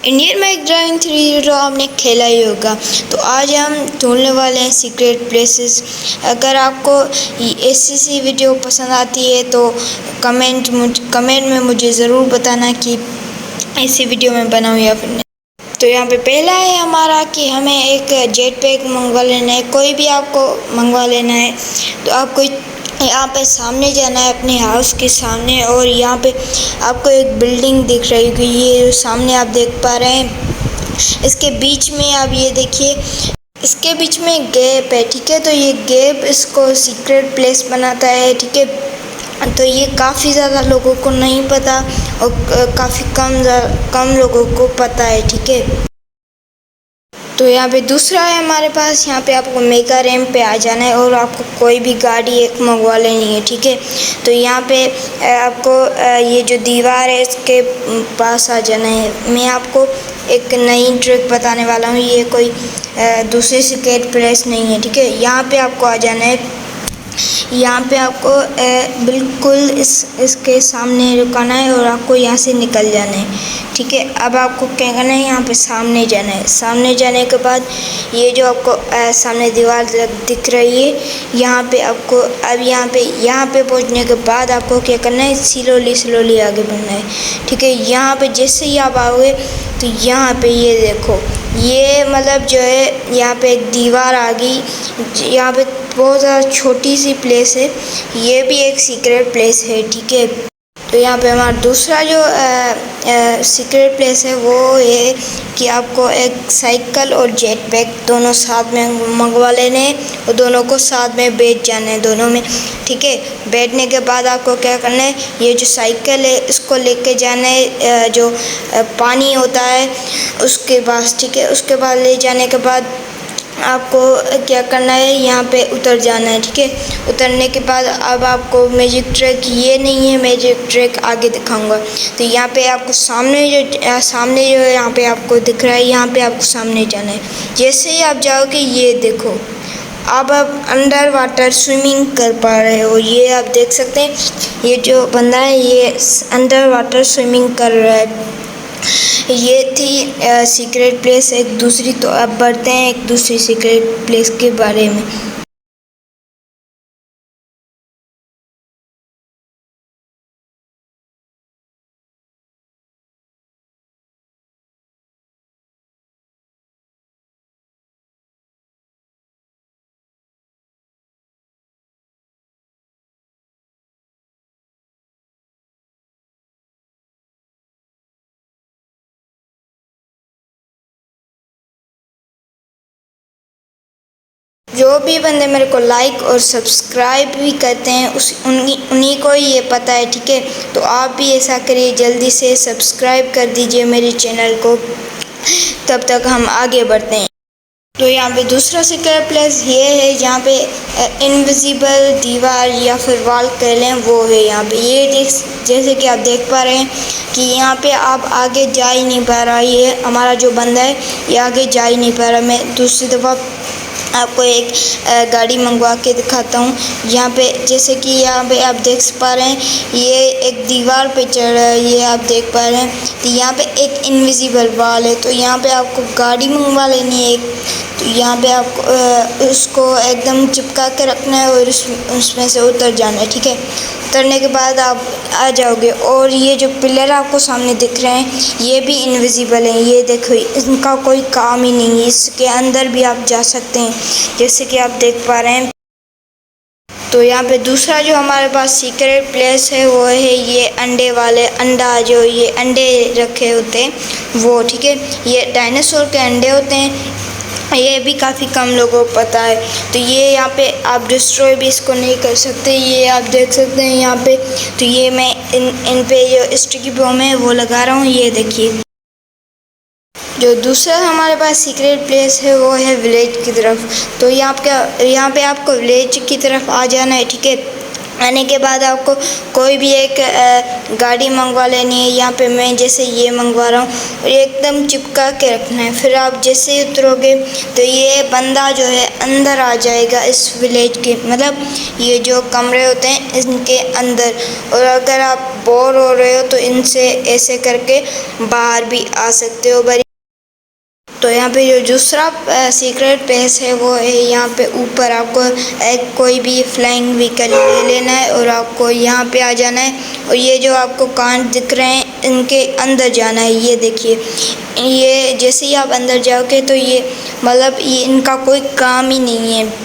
Indian Mac driving 3 आपने खेला ही होगा। तो आज हम ढूंढने वाले हैं सीक्रेट प्लेसेस। अगर आपको ऐसी वीडियो पसंद आती है तो कमेंट में मुझे ज़रूर बताना कि ऐसी वीडियो मैं बनाऊँ या फिर नहीं। तो यहाँ पे पहला है हमारा कि हमें एक जेट पैक मंगवा लेना है। कोई भी आपको मंगवा लेना है तो आपको यहाँ पे सामने जाना है, अपने हाउस के सामने, और यहाँ पे आपको एक बिल्डिंग दिख रही होगी। ये सामने आप देख पा रहे हैं, इसके बीच में आप ये देखिए, इसके बीच में गैप है, ठीक है। तो ये गैप इसको सीक्रेट प्लेस बनाता है, ठीक है। तो ये काफ़ी ज़्यादा लोगों को नहीं पता और काफ़ी कम लोगों को पता है, ठीक है। तो यहाँ पे दूसरा है हमारे पास, यहाँ पे आपको मेगा रैंप पे आ जाना है और आपको कोई भी गाड़ी एक मंगवा लेनी है, ठीक है। तो यहाँ पे आपको ये जो दीवार है इसके पास आ जाना है। मैं आपको एक नई ट्रिक बताने वाला हूँ, ये कोई दूसरी सीक्रेट प्लेस नहीं है, ठीक है। यहाँ पे आपको आ जाना है, यहाँ पे आपको बिल्कुल इसके सामने रुकाना है और आपको यहाँ से निकल जाना है, ठीक है। अब आपको क्या करना है, यहाँ पे सामने जाना है। सामने जाने के बाद ये जो आपको सामने दीवार दिख रही है, यहाँ पे आपको अब यहाँ पे पहुँचने के बाद आपको क्या करना है, स्लोली आगे बढ़ना है, ठीक है। यहाँ पे जैसे ही आप आओगे तो यहाँ पे ये देखो, ये मतलब जो है यहाँ पे एक दीवार आ गई। यहाँ पे बहुत ज़्यादा छोटी सी प्लेस है, ये भी एक सीक्रेट प्लेस है, ठीक है। तो यहाँ पे हमारा दूसरा जो सीक्रेट प्लेस है वो है कि आपको एक साइकिल और जेट पैक दोनों साथ में मंगवा लेने हैं और दोनों को साथ में बैठ जाना है, दोनों में, ठीक है। बैठने के बाद आपको क्या करना है, ये जो साइकिल है इसको लेके जाना है जो पानी होता है उसके पास, ठीक है। उसके बाद ले जाने के बाद आपको क्या करना है, यहाँ पे उतर जाना है, ठीक है। उतरने के बाद अब आपको मैजिक ट्रैक ये नहीं है, मैजिक ट्रैक आगे दिखाऊंगा। तो यहाँ पे आपको सामने जो यहाँ पे आपको दिख रहा है, यहाँ पे आपको सामने जाना है। जैसे ही आप जाओगे ये देखो, अब आप अंडर वाटर स्विमिंग कर पा रहे हो। ये आप देख सकते हैं, ये जो बंदा है ये अंडर वाटर स्विमिंग कर रहा है। ये थी सीक्रेट प्लेस एक दूसरी। तो अब बढ़ते हैं एक दूसरी सीक्रेट प्लेस के बारे में। जो भी बंदे मेरे को लाइक और सब्सक्राइब भी करते हैं उन्हीं को ही ये पता है, ठीक है। तो आप भी ऐसा करिए, जल्दी से सब्सक्राइब कर दीजिए मेरे चैनल को। तब तक हम आगे बढ़ते हैं। तो यहाँ पे दूसरा सीक्रेट प्लेस ये है, जहाँ पे इनविजिबल दीवार या फिर वॉल कह लें वो है। यहाँ पे ये जैसे कि आप देख पा रहे हैं कि यहाँ पे आप आगे जा ही नहीं पा रहा। ये हमारा जो बंदा है ये आगे जा ही नहीं पा रहा। मैं दूसरी दफ़ा आपको एक गाड़ी मंगवा के दिखाता हूँ। यहाँ पे जैसे कि यहाँ पे आप देख पा रहे हैं, ये एक दीवार पे चढ़ रहा है, ये आप देख पा रहे हैं। तो यहाँ पे एक इनविजिबल वॉल है, तो यहाँ पे आपको गाड़ी मंगवा लेनी है एक। तो यहाँ पे आपको उसको एकदम चिपका के रखना है और उसमें से उतर जाना है, ठीक है। उतरने के बाद आप आ जाओगे और ये जो पिलर आपको सामने दिख रहे हैं ये भी इनविजिबल हैं। ये देखो, इनका कोई काम ही नहीं है, इसके अंदर भी आप जा सकते हैं जैसे कि आप देख पा रहे हैं। तो यहाँ पे दूसरा जो हमारे पास सीक्रेट प्लेस है वो है ये अंडे वाले, अंडा जो ये अंडे रखे होते हैं वो, ठीक है। ये डायनासोर के अंडे होते हैं, ये भी काफ़ी कम लोगों को पता है। तो ये यहाँ पे आप डिस्ट्रॉय भी इसको नहीं कर सकते, ये आप देख सकते हैं यहाँ पे। तो ये मैं इन पे जो स्टिकी बॉम्ब है वो लगा रहा हूँ, ये देखिए। जो दूसरा हमारे पास सीक्रेट प्लेस है वो है विलेज की तरफ। तो यहाँ पे आपको विलेज की तरफ आ जाना है, ठीक है। आने के बाद आपको कोई भी एक गाड़ी मंगवा लेनी है। यहाँ पे मैं जैसे ये मंगवा रहा हूँ और ये एकदम चिपका के रखना है। फिर आप जैसे ही उतरोगे तो ये बंदा जो है अंदर आ जाएगा इस विलेज के, मतलब ये जो कमरे होते हैं इनके अंदर। और अगर आप बोर हो रहे हो तो इनसे ऐसे करके बाहर भी आ सकते हो। तो यहाँ पे जो दूसरा सीक्रेट प्लेस है वो है यहाँ पे ऊपर। आपको एक कोई भी फ्लाइंग व्हीकल ले लेना है और आपको यहाँ पे आ जाना है और ये जो आपको कांच दिख रहे हैं इनके अंदर जाना है। ये देखिए, ये जैसे ही आप अंदर जाओगे तो ये मतलब ये इनका कोई काम ही नहीं है।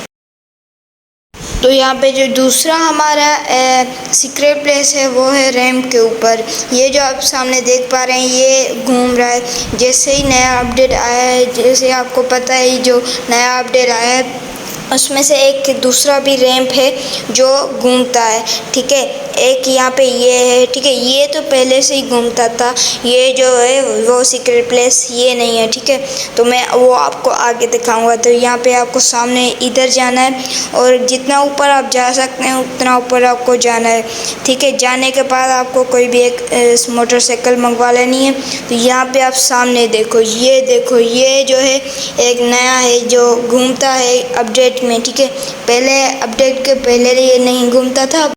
तो यहाँ पे जो दूसरा हमारा सीक्रेट प्लेस है वो है रैंप के ऊपर। ये जो आप सामने देख पा रहे हैं ये घूम रहा है। जैसे ही नया अपडेट आया है, जैसे आपको पता है जो नया अपडेट आया है उसमें से एक दूसरा भी रैंप है जो घूमता है, ठीक है। एक यहाँ पे ये है, ठीक है। ये तो पहले से ही घूमता था, ये जो है वो सीक्रेट प्लेस ये नहीं है, ठीक है। तो मैं वो आपको आगे दिखाऊंगा। तो यहाँ पे आपको सामने इधर जाना है और जितना ऊपर आप जा सकते हैं उतना ऊपर आपको जाना है, ठीक है। जाने के बाद आपको कोई भी एक मोटरसाइकिल मंगवा लेनी है। तो यहाँ पे आप सामने देखो, ये जो है एक नया है जो घूमता है अपडेट में, ठीक है। पहले अपडेट के पहले ये नहीं घूमता था।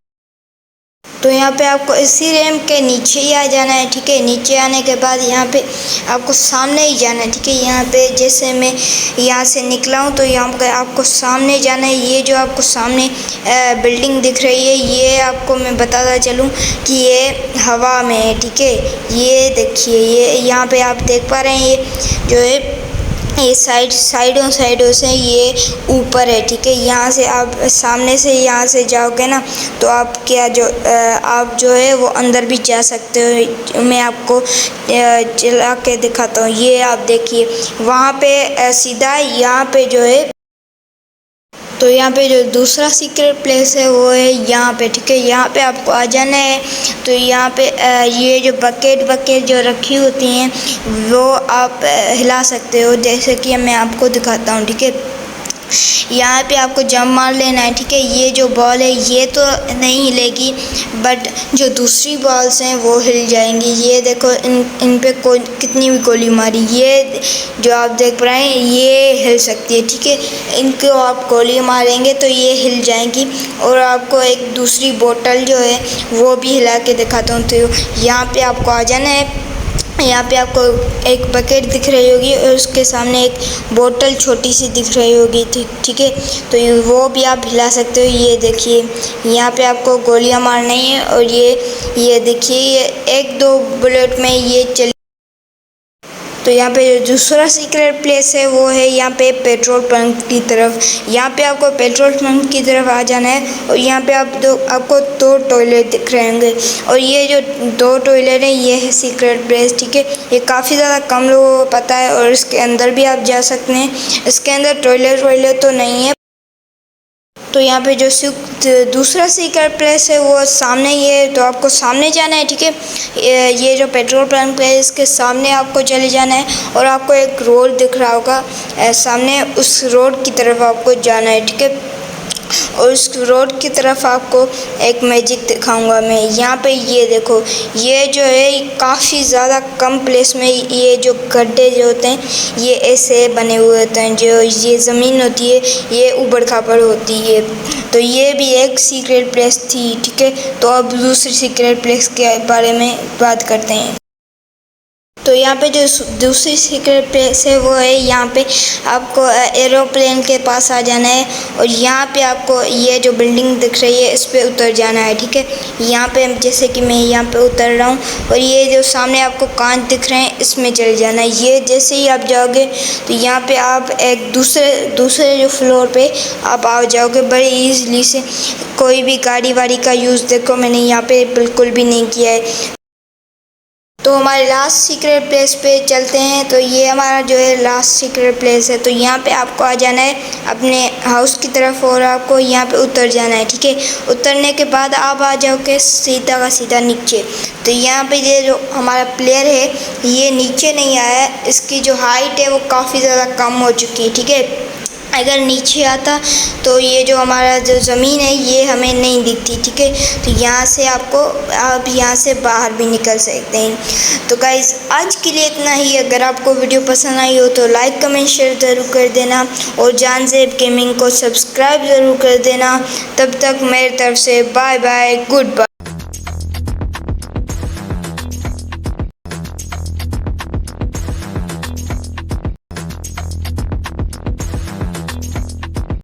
तो यहाँ पे आपको इसी रैंप के नीचे ही आ जाना है, ठीक है। नीचे आने के बाद यहाँ पे आपको सामने ही जाना है, ठीक है। यहाँ पे जैसे मैं यहाँ से निकला हूँ तो यहाँ पे आपको सामने जाना है। ये जो आपको सामने बिल्डिंग दिख रही है ये आपको मैं बताता चलूँ कि ये हवा में है, ठीक है। ये देखिए, ये यहाँ पे आप देख पा रहे हैं ये जो है ये साइडों से ये ऊपर है, ठीक है। यहाँ से आप सामने से यहाँ से जाओगे ना तो आप आप जो है वो अंदर भी जा सकते हो। मैं आपको चला के दिखाता हूँ। ये आप देखिए वहाँ पे सीधा यहाँ पे जो है। तो यहाँ पे जो दूसरा सीक्रेट प्लेस है वो है यहाँ पे, ठीक है। यहाँ पे आपको आ जाना है। तो यहाँ पे ये जो बकेट जो रखी होती हैं वो आप हिला सकते हो, जैसे कि मैं आपको दिखाता हूँ, ठीक है। यहाँ पे आपको जंप मार लेना है, ठीक है। ये जो बॉल है ये तो नहीं हिलेगी, बट जो दूसरी बॉल्स हैं वो हिल जाएंगी। ये देखो इन पे कितनी भी गोली मारी, ये जो आप देख रहे हैं ये हिल सकती है, ठीक है। इनको आप गोली मारेंगे तो ये हिल जाएंगी। और आपको एक दूसरी बोतल जो है वो भी हिला के दिखाता हूँ। तो यहाँ पे आपको आ जाना है। यहाँ पे आपको एक बकेट दिख रही होगी और उसके सामने एक बोतल छोटी सी दिख रही होगी, ठीक है। तो वो भी आप हिला सकते हो। ये देखिए यहाँ पे आपको गोलियां मारनी है और ये देखिए ये 1-2 बुलेट में ये चली। तो यहाँ पे जो दूसरा सीक्रेट प्लेस है वो है यहाँ पे पेट्रोल पंप की तरफ। यहाँ पे आपको पेट्रोल पंप की तरफ आ जाना है और यहाँ पे आपको 2 टॉयलेट दिख रहे होंगे और ये जो 2 टॉयलेट है ये है सीक्रेट प्लेस, ठीक है। ये काफ़ी ज़्यादा कम लोगों को पता है और इसके अंदर भी आप जा सकते हैं। इसके अंदर टॉयलेट तो नहीं है। तो यहाँ पे जो दूसरा सीक्रेट प्लेस है वो सामने ही है। तो आपको सामने जाना है, ठीक है। ये जो पेट्रोल पंप है इसके सामने आपको चले जाना है और आपको एक रोड दिख रहा होगा सामने, उस रोड की तरफ आपको जाना है, ठीक है। और उस रोड की तरफ आपको एक मैजिक दिखाऊंगा मैं। यहाँ पे ये देखो, ये जो है काफ़ी ज़्यादा कम प्लेस में ये जो गड्ढे जो होते हैं ये ऐसे बने हुए होते हैं। जो ये ज़मीन होती है ये ऊबड़ खाबड़ होती है। तो ये भी एक सीक्रेट प्लेस थी, ठीक है। तो अब दूसरी सीक्रेट प्लेस के बारे में बात करते हैं। तो यहाँ पे जो दूसरी सीक्रेट प्लेस है वो है यहाँ पे आपको एरोप्लेन के पास आ जाना है और यहाँ पे आपको ये जो बिल्डिंग दिख रही है इस पे उतर जाना है, ठीक है। यहाँ पे जैसे कि मैं यहाँ पे उतर रहा हूँ और ये जो सामने आपको कांच दिख रहे हैं इसमें चले जाना है। ये जैसे ही आप जाओगे तो यहाँ पे आप एक दूसरे जो फ्लोर पे आप आ जाओगे बड़ी ईजली से। कोई भी गाड़ी वाड़ी का यूज़ देखो मैंने यहाँ पे बिल्कुल भी नहीं किया है। तो हमारे लास्ट सीक्रेट प्लेस पे चलते हैं। तो ये हमारा जो है लास्ट सीक्रेट प्लेस है। तो यहाँ पे आपको आ जाना है अपने हाउस की तरफ और आपको यहाँ पे उतर जाना है, ठीक है। उतरने के बाद आप आ जाओगे सीधा का सीधा नीचे। तो यहाँ पे ये जो हमारा प्लेयर है ये नीचे नहीं आया, इसकी जो हाइट है वो काफ़ी ज़्यादा कम हो चुकी है, ठीक है। अगर नीचे आता तो ये जो हमारा जो ज़मीन है ये हमें नहीं दिखती, ठीक है। तो यहाँ से आप यहाँ से बाहर भी निकल सकते हैं। तो गाइज़ आज के लिए इतना ही। अगर आपको वीडियो पसंद आई हो तो लाइक कमेंट शेयर ज़रूर कर देना और जानज़ेब गेमिंग को सब्सक्राइब ज़रूर कर देना। तब तक मेरी तरफ से बाय बाय, गुड बाय।